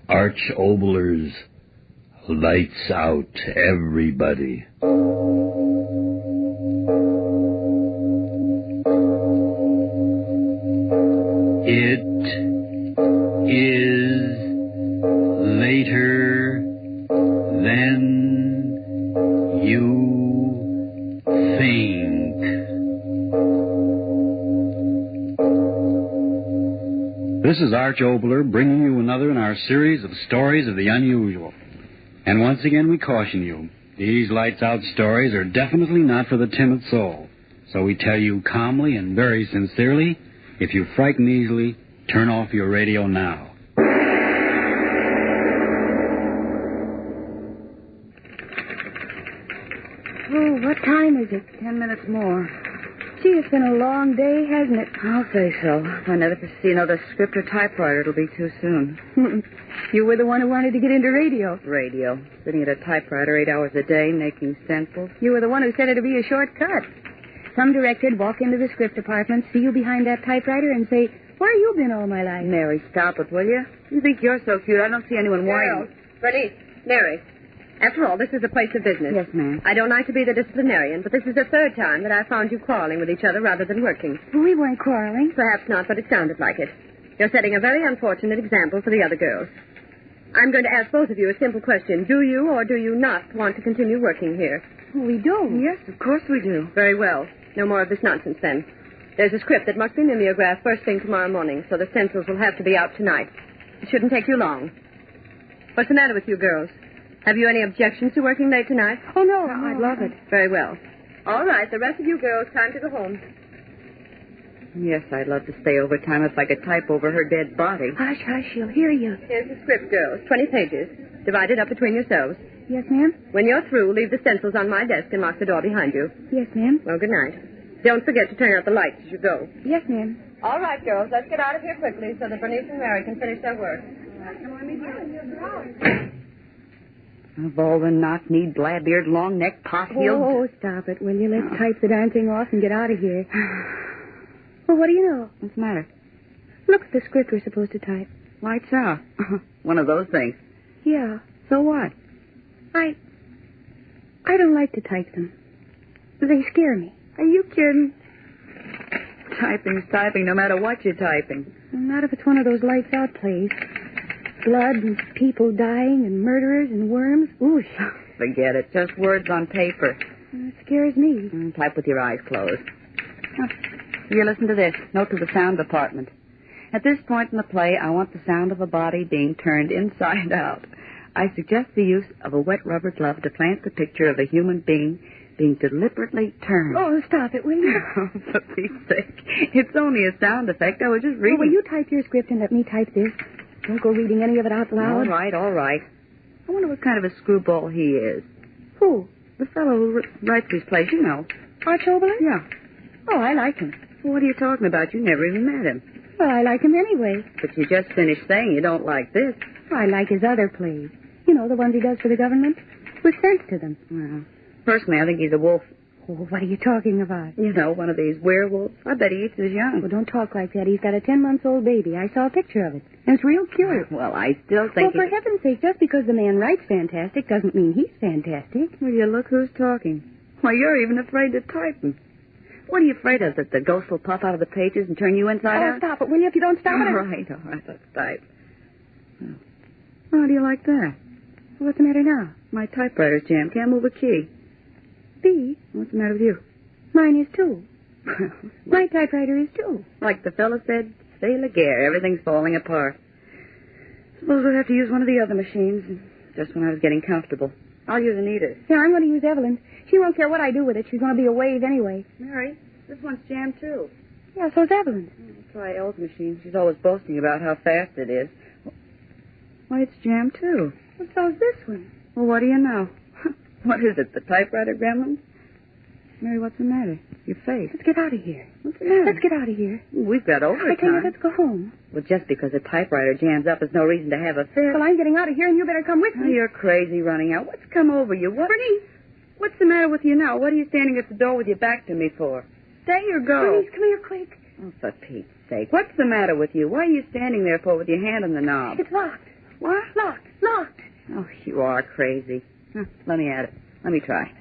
Arch Oboler's Lights Out, everybody. It is later than you think. This is Arch Oboler bringing you another in our series of stories of the unusual. And once again we caution you, these lights out stories are definitely not for the timid soul. So we tell you calmly and very sincerely, if you frighten easily, turn off your radio now. Oh, what time is it? 10 minutes more. Gee, it's been a long day, hasn't it? I'll say so. If I never see another script or typewriter, it'll be too soon. You were the one who wanted to get into radio. Radio. Sitting at a typewriter 8 hours a day, making stencils. You were the one who said it'd be a shortcut. Some director'd walk into the script department, see you behind that typewriter, and say, "Where you been all my life?" Mary, stop it, will you? You think you're so cute. I don't see anyone whining. Bernice, Mary. After all, this is a place of business. Yes, ma'am. I don't like to be the disciplinarian, but this is the third time that I found you quarreling with each other rather than working. We weren't quarreling. Perhaps not, but it sounded like it. You're setting a very unfortunate example for the other girls. I'm going to ask both of you a simple question. Do you or do you not want to continue working here? We do. Yes, of course we do. Very well. No more of this nonsense, then. There's a script that must be mimeographed first thing tomorrow morning, so the stencils will have to be out tonight. It shouldn't take you long. What's the matter with you girls? Have you any objections to working late tonight? Oh, no. I'd love it. Very well. All right, the rest of you girls, time to go home. Yes, I'd love to stay overtime if I could type over her dead body. Hush, hush, she'll hear you. Here's the script, girls. 20 pages. Divide it up between yourselves. Yes, ma'am? When you're through, leave the stencils on my desk and lock the door behind you. Yes, ma'am. Well, good night. Don't forget to turn out the lights as you go. Yes, ma'am. All right, girls, let's get out of here quickly so that Bernice and Mary can finish their work. Of all the knock-kneed, blab-eared, long-necked, pot-heeled... Oh, stop it, will you? Let's type the darn thing off and get out of here. Well, what do you know? What's the matter? Look at the script we're supposed to type. Lights out. One of those things. Yeah. So what? I don't like to type them. They scare me. Are you kidding? Typing's typing no matter what you're typing. Not if it's one of those lights out plays. Blood and people dying and murderers and worms. Ooh. Forget it. Just words on paper. It scares me. Type with your eyes closed. Now, here, listen to this. Note to the sound department. At this point in the play, I want the sound of a body being turned inside out. I suggest the use of a wet rubber glove to plant the picture of a human being being deliberately turned. Oh, stop it, will you? For Pete's sake. It's only a sound effect. I was just reading. Oh, will you type your script and let me type this? Don't go reading any of it out loud. All right. I wonder what kind of a screwball he is. Who? The fellow who writes these plays, you know. Arch Oboler? Yeah. Oh, I like him. Well, what are you talking about? You never even met him. Well, I like him anyway. But you just finished saying you don't like this. I like his other plays. You know, the ones he does for the government. With sense to them. Well, personally, I think he's a wolf. Oh, what are you talking about? You know, one of these werewolves. I bet he eats his young. Well, don't talk like that. He's got a 10-month-old baby. I saw a picture of it. And it's real cute. Well, I still think Well, for heaven's sake, just because the man writes fantastic doesn't mean he's fantastic. Will you look who's talking? Why, you're even afraid to type him. What are you afraid of, that the ghost will pop out of the pages and turn you inside out? Oh, stop it, will you? If you don't stop it... All right, let's type. Oh, how do you like that? What's the matter now? My typewriter's jammed. Can't move a key. B? What's the matter with you? Mine is, too. My typewriter is, too. Like the fella said, c'est la guerre. Everything's falling apart. Suppose we'll have to use one of the other machines, just when I was getting comfortable. I'll use Anita's. Yeah, I'm going to use Evelyn's. She won't care what I do with it. She's going to be a wave anyway. Mary, this one's jammed, too. Yeah, so's Evelyn's. I'll try Elle's machine. She's always boasting about how fast it is. Why, it's jammed, too. Well, so's this one. Well, what do you know? What is it, the typewriter gremlin? Mary, what's the matter? Your face. Let's get out of here. What's the matter? Let's get out of here. We've got overtime. I tell you, let's go home. Well, just because a typewriter jams up is no reason to have a fit. Well, I'm getting out of here, and you better come with Oh, me. you're crazy running out. What's come over you? What? Bernice! What's the matter with you now? What are you standing at the door with your back to me for? Stay or go? Bernice, come here quick. Oh, for Pete's sake. What's the matter with you? What are you standing there for with your hand on the knob? It's locked. What? Locked. Oh, you are crazy. Huh, let me at it. Let me try.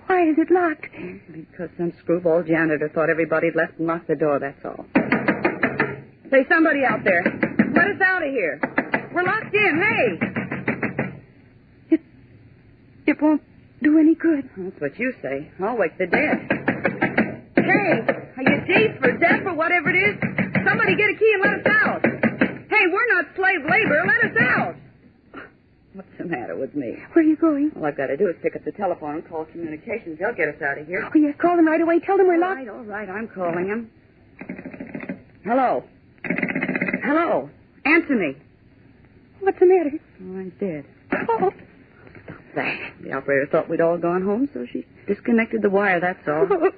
Why is it locked? Because some screwball janitor thought everybody had left and locked the door, that's all. Say, somebody out there, let us out of here. We're locked in, hey! It won't do any good. That's what you say. I'll wake the dead. Hey, are you deaf or deaf or whatever it is? Somebody get a key and let us out. Hey, we're not slave labor. Let us out. What's the matter with me? Where are you going? All I've got to do is pick up the telephone and call communications. They'll get us out of here. Oh, yes, call them right away. Tell them we're locked. All right, I'm calling them. Hello. Hello. Answer me. What's the matter? Oh, I'm dead. Oh. Stop that. The operator thought we'd all gone home, so she disconnected the wire, that's all. Oh,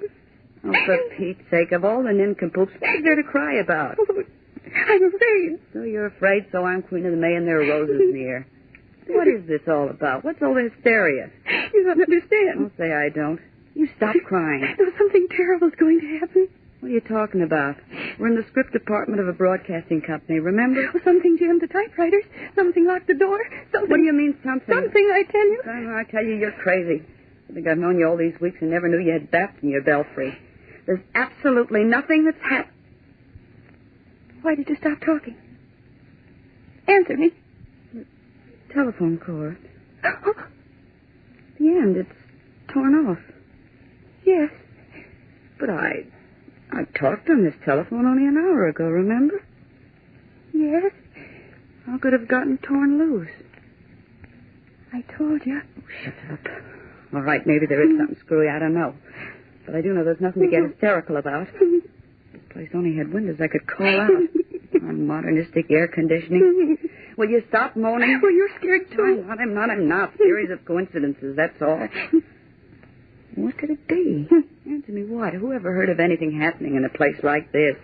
for Pete's sake, of all the nincompoops, what's there to cry about? I'm afraid. So you're afraid, so I'm Queen of the May and there are roses in the air. What is this all about? What's all the hysteria? You don't understand. Don't say I don't. You stop crying. Something terrible's going to happen. What are you talking about? We're in the script department of a broadcasting company, remember? Something jammed the typewriters. Something locked the door. Something... What do you mean, something? Something, I tell you. I tell you, you're crazy. I think I've known you all these weeks and never knew you had bats in your belfry. There's absolutely nothing that's happened. Why did you stop talking? Answer me. Telephone cord. The end, it's torn off. Yes. But I talked on this telephone only an hour ago, remember? Yes. How could it have gotten torn loose? I told you. Oh, shut up. All right, maybe there is something screwy, I don't know. But I do know there's nothing to get hysterical about. This place only had windows I could call out. On modernistic air conditioning. Will you stop moaning? Well, you're scared, too. I'm not. Series of coincidences, that's all. What could it be? Answer me what? Who ever heard of anything happening in a place like this?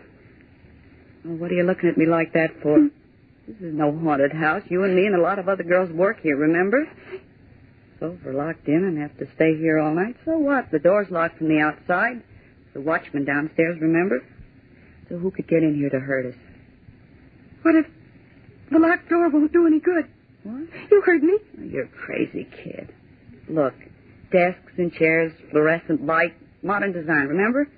Well, what are you looking at me like that for? This is no haunted house. You and me and a lot of other girls work here, remember? So if we're locked in and have to stay here all night, so what? The door's locked from the outside. The watchman downstairs, remember? So who could get in here to hurt us? What if the locked door won't do any good? What? You heard me. Oh, you're a crazy kid. Look, desks and chairs, fluorescent light, modern design, remember?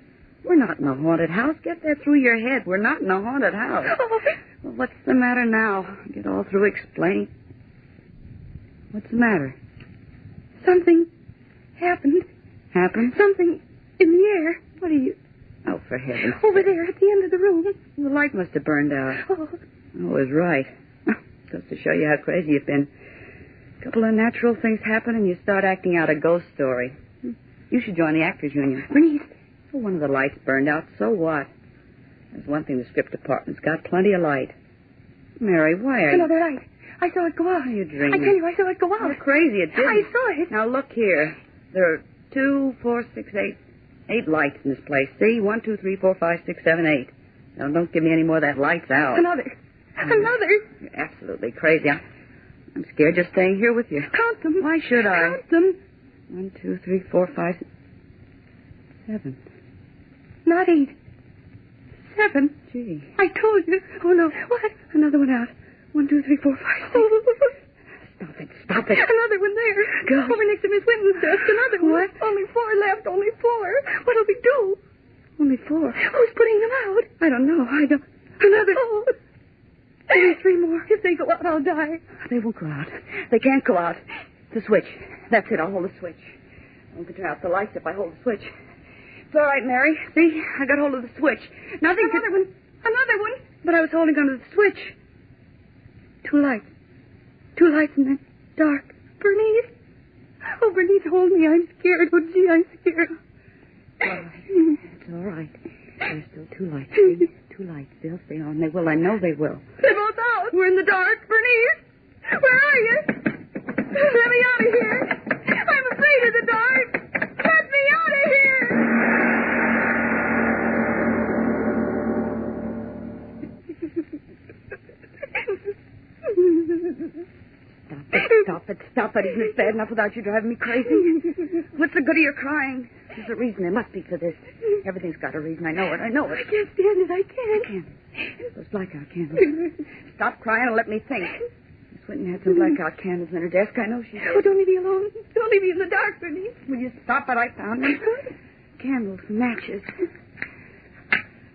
We're not in a haunted house. Get that through your head. We're not in a haunted house. Oh. Well, what's the matter now? Get all through explaining. What's the matter? Something happened. Happened? Something in the air. What are you... Oh, for heaven's sake. Over there at the end of the room. The light must have burned out. Oh. I was right. Just to show you how crazy you've been. A couple of natural things happen and you start acting out a ghost story. You should join the Actors Union. Bernice. Well, one of the lights burned out, so what? There's one thing the script department's got, plenty of light. Mary, why are you... Another light. I saw it go out. You're dreaming. I tell you, I saw it go out. You're crazy, it didn't. I saw it. Now, look here. There are 2, 4, 6, 8 lights in this place. See? 1, 2, 3, 4, 5, 6, 7, 8. Now, don't give me any more of that lights out. Another. You're absolutely crazy. I'm scared just staying here with you. Count them. Why should I? Count them. 1, 2, 3, 4, 5, 7. Not 8. 7. Gee. I told you. Oh, no. What? Another one out. 1, 2, 3, 4, 5, 6. Stop it. Another one there. Go. Over next to Miss Winton's desk. Another one. What? Only 4 left. Only 4. What'll we do? Only 4. Who's putting them out? I don't know. Another. Oh. Only 3 more. If they go out, I'll die. They won't go out. They can't go out. The switch. That's it. I'll hold the switch. I can turn out the lights if I hold the switch. It's all right, Mary. See? I got hold of the switch. Nothing. Another one. Another one. But I was holding onto the switch. 2 lights. 2 lights in the dark. Bernice. Oh, Bernice, hold me. I'm scared. Oh, gee, I'm scared. All right. It's all right. There's still 2 lights. See? 2 lights. They'll stay on. They will. I know they will. They're both out. We're in the dark. Bernice, where are you? Let me out of here. I'm afraid of the dark. Let me out of here. Stop it. Isn't it bad enough without you driving me crazy? What's the good of your crying? There's a reason. There must be for this. Everything's got a reason. I know it. I can't stand it. I can't. Those blackout candles. Stop crying and let me think. Miss Winton had some blackout candles in her desk. I know she did. Oh, don't leave me alone. Don't leave me in the dark, Bernice. Will you stop it? I found them. Candles, matches.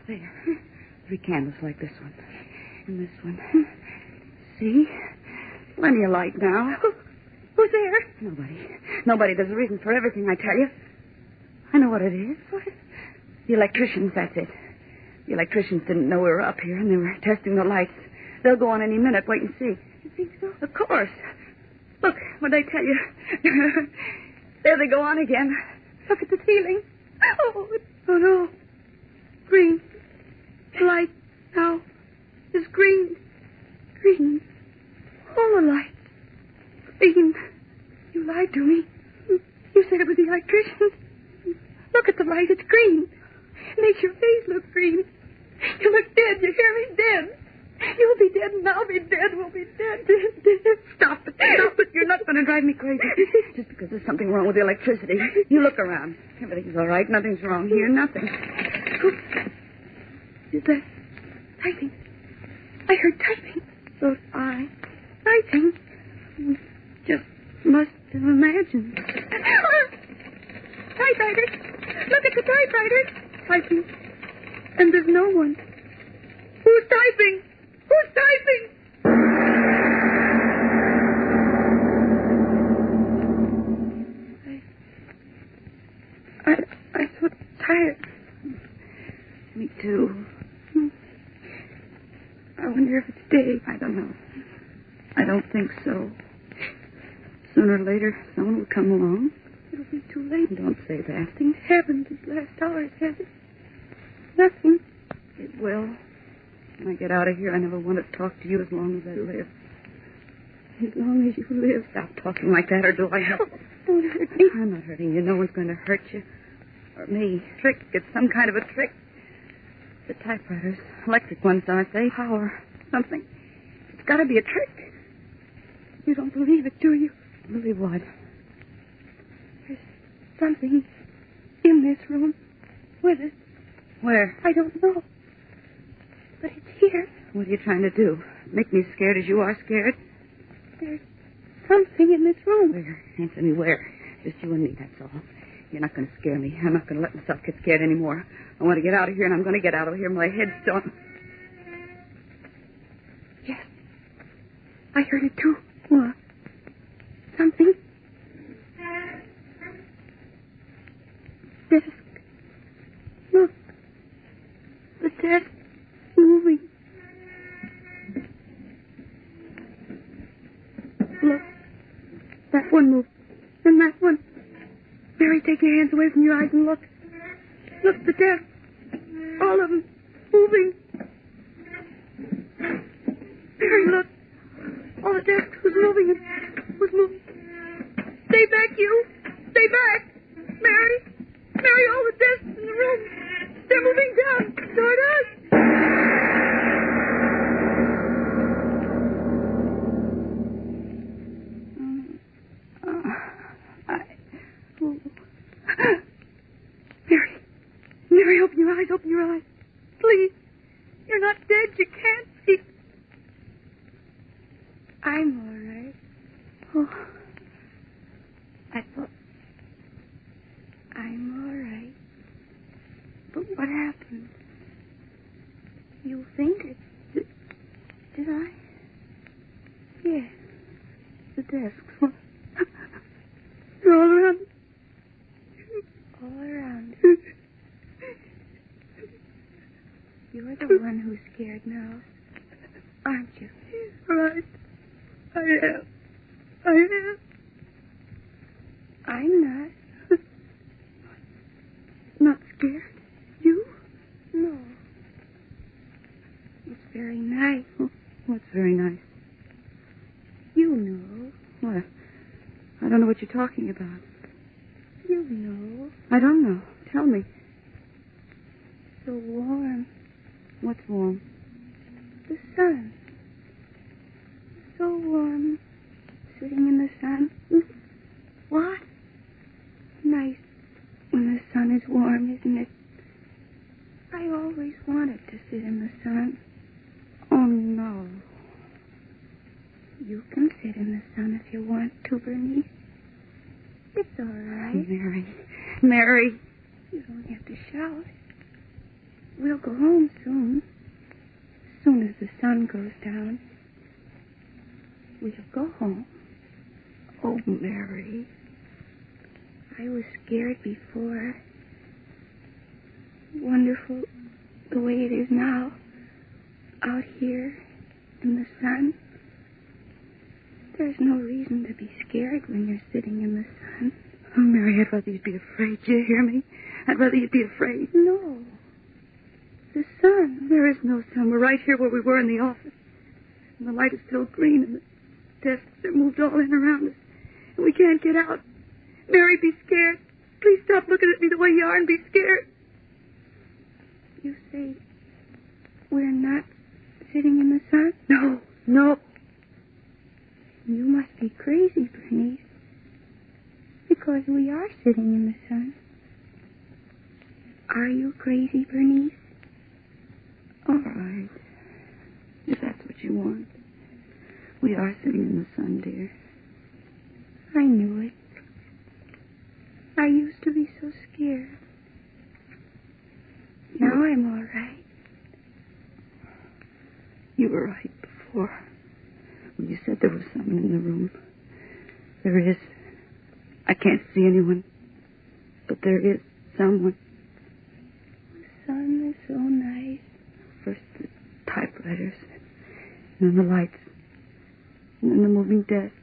There. 3 candles like this one. And this one. See? Plenty of light now. Who's there? Nobody. There's a reason for everything, I tell you. I know what it is. What? The electricians, that's it. The electricians didn't know we were up here, and they were testing the lights. They'll go on any minute. Wait and see. You think so? Of course. Look, what'd I tell you? There they go on again. Look at the ceiling. Oh, no. Green. The light now is green. Green. All the light. Green. You lied to me. You said it was the electrician. Look at the light. It's green. It makes your face look green. You look dead. You hear me? Dead. You'll be dead and I'll be dead. We'll be dead. Stop it. Stop it. You're not going to drive me crazy. Just because there's something wrong with the electricity. You look around. Everything's all right. Nothing's wrong here. Nothing. Is that typing? I heard typing. So I. Typing? Just must have imagined. Typewriters. Look at the typewriters. Typing. And there's no one. Who's typing? Who's typing? I'm so tired. Me too. I wonder if it's day. I don't know. I don't think so. Sooner or later, someone will come along. It'll be too late. Don't say that. Things happened these last hours, has it? Nothing. It will. When I get out of here, I never want to talk to you as long as I live. As long as you live. Stop talking like that, or do I have... Don't hurt me. I'm not hurting you. No one's going to hurt you. Or me. Trick. It's some kind of a trick. The typewriters. Electric ones, aren't they? Power. Something. It's got to be a trick. You don't believe it, do you? Believe what? There's something in this room with us. Where? I don't know. But it's here. What are you trying to do? Make me scared as you are scared? There's something in this room. Where? Answer me where? Just you and me, that's all. You're not going to scare me. I'm not going to let myself get scared anymore. I want to get out of here, and I'm going to get out of here. My head's still... Yes. I heard it, too. What? Something. Desk. Look. The desk moving. Look. That one moved. And that one. Mary, take your hands away from your eyes and look. Look, the desk. All of them. Moving. Mary, look. All the desk was moving. Was moving. Stay back, you. Stay back. Mary. Mary, all the desks in the room. They're moving down toward us. Mary, open your eyes, open your eyes. Please. You're not dead. You can't see. I'm all right. Oh. I thought... I'm all right. But what happened? You fainted. Did I? Yes. The desks. They're all around. All around. You're the one who's scared now, aren't you? Right. I am. I'm not. Not scared? You? No. It's very nice. What's very nice? You know. What? I don't know what you're talking about. You know. I don't know. Tell me. So warm. What's warm? The sun. So warm. Sitting in the sun. What? Nice when the sun is warm, isn't it? I always wanted to sit in the sun. You can sit in the sun if you want to, Bernice. It's all right. Mary. You don't have to shout. We'll go home soon. As soon as the sun goes down. We'll go home. Oh, Mary. I was scared before. Wonderful the way it is now. Out here in the sun. There's no reason to be scared when you're sitting in the sun. Oh, Mary, I'd rather you'd be afraid. Do you hear me? I'd rather you'd be afraid. No. The sun. There is no sun. We're right here where we were in the office. And the light is still green, and the desks are moved all in around us. And we can't get out. Mary, be scared. Please stop looking at me the way you are and be scared. You say we're not sitting in the sun? No. You must be crazy, Bernice. Because we are sitting in the sun. Are you crazy, Bernice? All right. If that's what you want. We are sitting in the sun, dear. I knew it. I used to be so scared. Now I'm all right. You were right before. When you said there was someone in the room. There is. I can't see anyone. But there is someone. The sun is so nice. First the typewriters. And then the lights. And then the moving desk.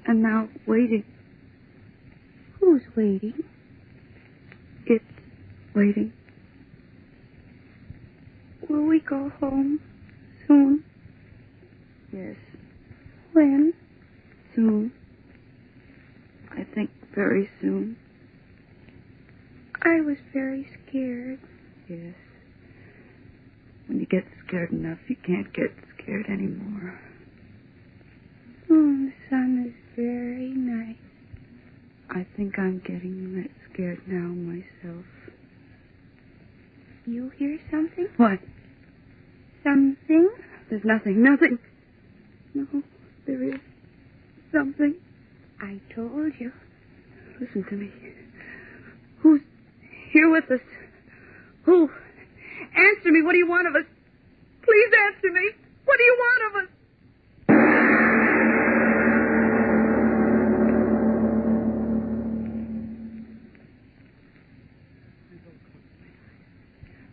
And now waiting. Who's waiting? It's waiting. Will we go home soon? Yes. When? Soon. I think very soon. I was very scared. Yes. When you get scared enough, you can't get scared anymore. The sun is very nice. I think I'm getting that scared now myself. You hear something? What? Something? There's nothing. Nothing. No, there is something. I told you. Listen to me. Who's here with us? Who? Answer me. What do you want of us? Please answer me. What do you want of us?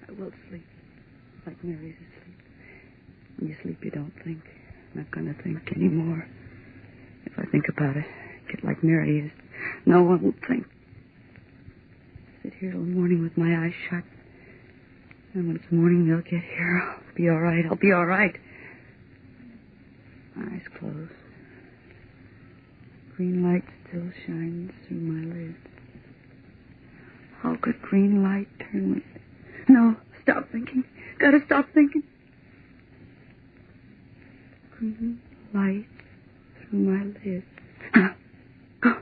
I will sleep. Like Mary's asleep. When you sleep, you don't think. I'm not going to think anymore. If I think about it, get like Mary is. No one will think. Sit here till morning with my eyes shut. And when it's morning, they'll get here. I'll be all right. I'll be all right. Eyes closed. Green light still shines through my lids. How could green light turn me? No, stop thinking. Gotta stop thinking. Green light through my lids. Oh.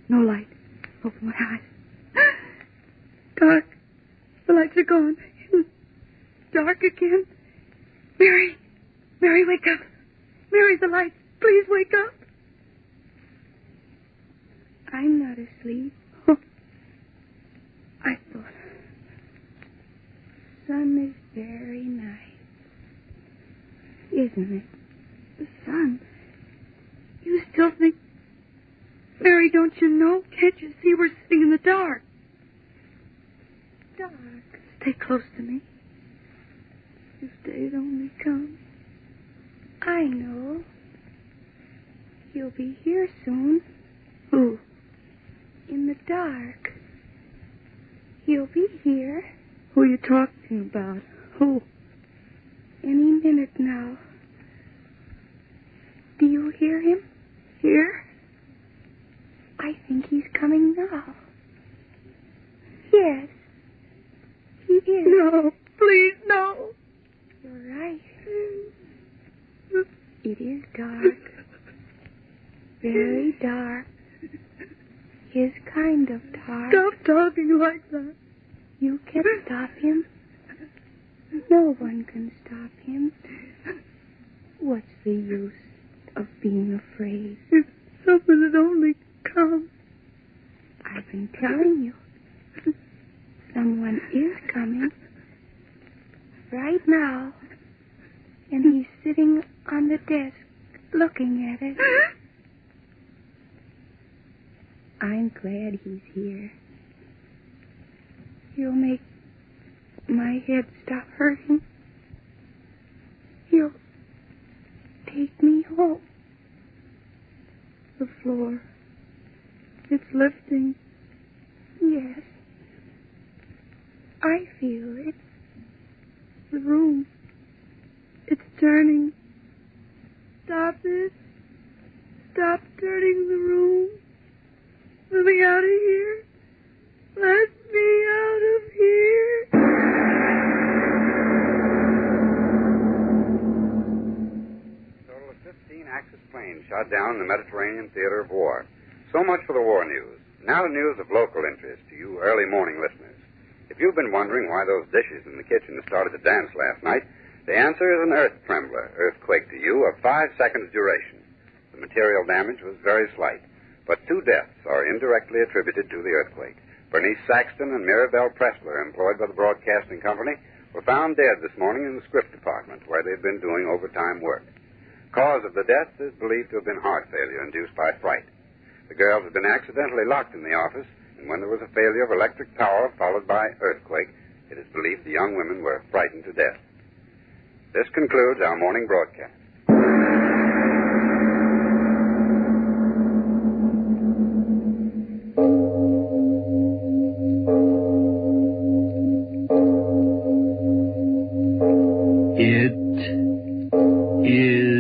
No light. Open my eyes. Dark. The lights are gone. Dark again. Mary. Mary, wake up. Mary, the lights. Please wake up. I'm not asleep. Oh. I thought. Sun is very nice. Isn't it? The sun. You still think... Mary, don't you know? Can't you see we're sitting in the dark? Dark. Stay close to me. If days only come. I know. He'll be here soon. Who? In the dark. He'll be here. Who are you talking about? Who? Any minute now. Do you hear him? Here? I think he's coming now. Yes. He is. No, please, no. You're right. It is dark. Very dark. His kind of dark. Stop talking like that. You can't stop him. No one can stop him. What's the use of being afraid? If someone had only come. I've been telling you. Someone is coming. Right now. And he's sitting on the desk, looking at it. I'm glad he's here. He'll make my head stop hurting. He'll take me home. The floor. It's lifting. Yes. I feel it. The room. It's turning. Stop it. Stop turning the room. Let me out of here. Let me out of here. Total of 15 Axis planes shot down in the Mediterranean theater of war. So much for the war news. Now the news of local interest to you early morning listeners. If you've been wondering why those dishes in the kitchen started to dance last night, the answer is an earth trembler, earthquake to you, of 5 seconds duration. The material damage was very slight, but 2 deaths are indirectly attributed to the earthquake. Bernice Saxton and Mirabelle Pressler, employed by the Broadcasting Company, were found dead this morning in the script department, where they'd been doing overtime work. Cause of the death is believed to have been heart failure induced by fright. The girls had been accidentally locked in the office, and when there was a failure of electric power followed by earthquake, it is believed the young women were frightened to death. This concludes our morning broadcast. It is